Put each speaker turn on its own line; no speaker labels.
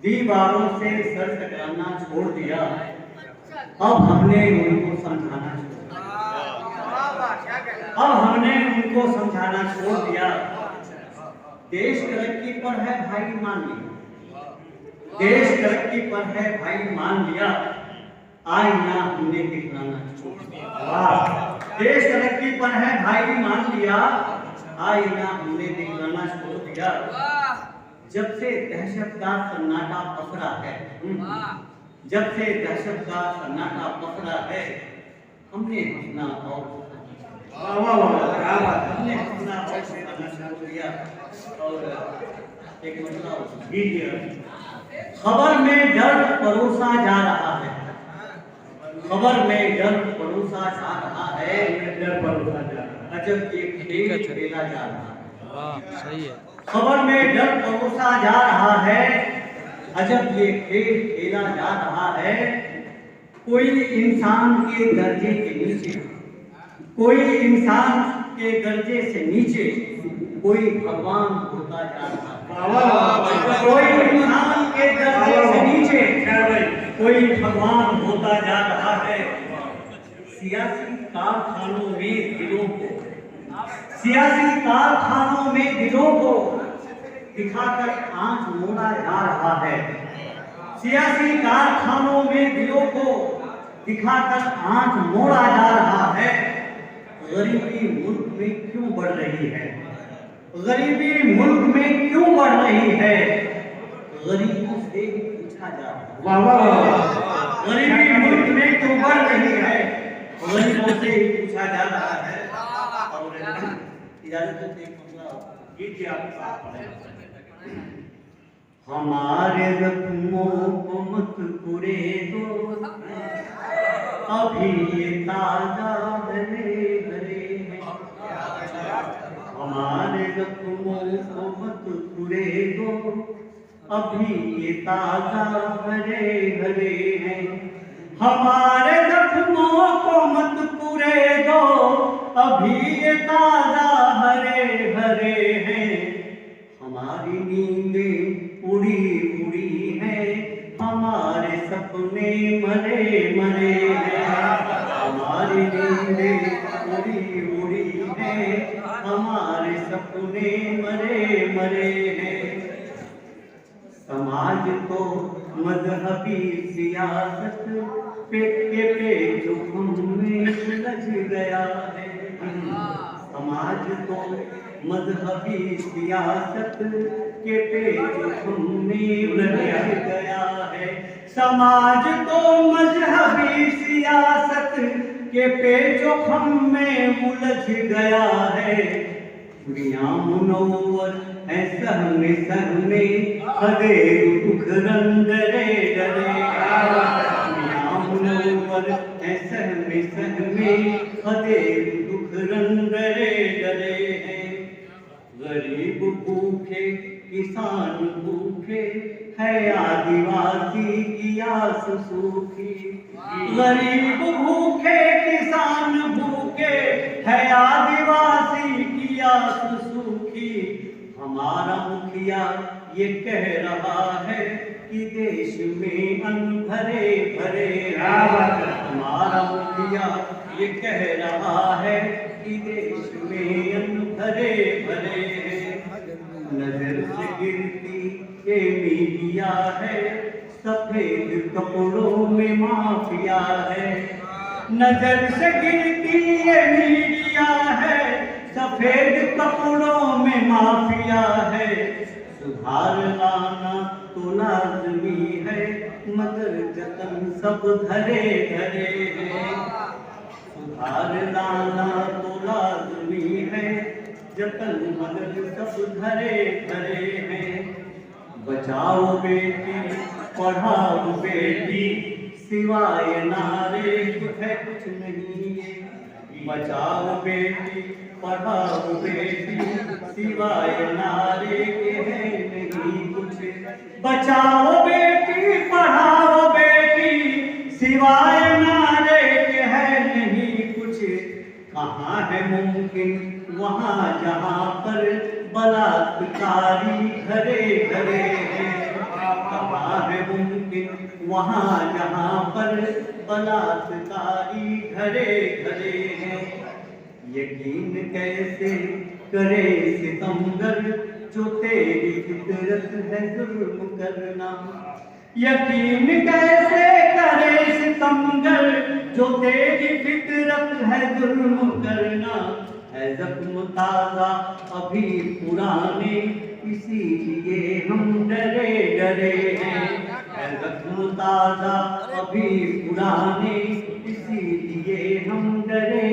दीवारों से सर टकराना छोड़ दिया, अब हमने उनको समझाना छोड़ दिया। अब हमने उनको समझाना छोड़ दिया। देश तरक्की पर है भाई मान लिया, देश तरक्की पर है भाई मान लिया, आईना हमने दिखलाना छोड़ दिया। देश तरक्की पर है भाई मान लिया, आईना हमने दिखलाना छोड़ दिया। जब से दहशत का सन्नाटा पसरा है, जब से दहशत का सन्नाटा पसरा है, हमने हंसना और हमने हंसना और सुनाना शुरू किया। और एक मतलब खबर में डर परोसा जा रहा है, खबर में डर परोसा जा रहा है, डर परोसा जा रहा है। अजब ये खेल खेला जा रहा है।
वाह सही है।
खबर में डर परोसा जा रहा है, अजब ये खेल खेला जा रहा है। कोई इंसान के दर्जे के नीचे, कोई इंसान के दर्जे से नीचे कोई भगवान होता जा रहा है। कोई इंसान के दर्जे से नीचे कोई भगवान होता जा रहा है। सियासी कारखानों में दिलों को, सियासी कारखानों में दिलों को दिखाकर आंख मोड़ा जा रहा है। सियासी कारखानों में दिलों को दिखाकर आंख मोड़ा जा रहा है। गरीबी मुल्क में क्यों बढ़ रही है, गरीबी मुल्क में क्यों बढ़ रही है, गरीबों से पूछा जा रहा है। गरीबी मुल्क में क्यों बढ़ रही है, गरीबों से पूछा जा रहा है। और इजाजत एक गीत आप हमारे जख्मों को मत कुरे दो, अभी ये ताजा हरे हरे हैं। हमारे जख्मों को मत कुरे दो, अभी ये ताजा हरे हरे हैं। हमारे जख्मों को मत कुरे दो, अभी ये ताजा हरे हरे हैं। हमारी नींदें उड़ी उड़ी हैं, हमारे सपने मरे मरे हैं। हमारी नींदें उड़ी उड़ी हैं, हमारे सपने मरे मरे हैं। समाज तो मजहबी सियासत पे जो हमें उलझ गया है। समाज तो मजहबी सियासत के पेचों में उलझ गया है। समाज तो मजहबी सियासत के पेचों में उलझ गया है। दुनिया मुनव्वर है सहमे सहमे, हदे दुख रंग रे डरे। दुनिया मुनव्वर है सहमे सहमे, हदे दुख रंग रे डरे हैं। गरीब भूखे किसान भूखे है, आदिवासी की आस सूखी। गरीब भूखे किसान भूखे है, आदिवासी की आस सूखी। हमारा मुखिया ये कह रहा है कि देश में अन्न भरे भरे। हमारा मुखिया ये कह रहा है कि देश में अन्न भरे भरे। नजर से गिरती ये मीडिया है, सफेद कपड़ों में माफिया है। नजर से गिरती ये मीडिया है, सफेद कपड़ों में माफिया है। सुधार लाना तो लाजमी है, मगर जतन सब धरे धरे हैं। सुधार लाना तो लाजमी है, जतन मगर सब धरे धरे हैं। बचाओ बेटी पढ़ाओ बेटी, सिवाय नारे है कुछ नहीं है। बचाओ बेटी पढ़ाओ बेटी, सिवाय नारे के है नहीं कुछ। बचाओ बेटी पढ़ाओ बेटी, सिवाय नारे के है नहीं कुछ। कहाँ है मुमकिन वहाँ जहाँ पर बलात्कारी घरे घरे हैं। कहाँ वहाँ जहाँ पर बलात्कारी घरे घरे हैं। यकीन कैसे करे सितमगर जो तेरी फितरत है जुल्म करना। यकीन कैसे करे सितमगर जो तेरी फितरत है जुल्म करना। है जख्म ताजा अभी पुराने इसीलिए हम डरे डरे हैं। है जख्म ताजा अभी पुराने इसीलिए हम डरे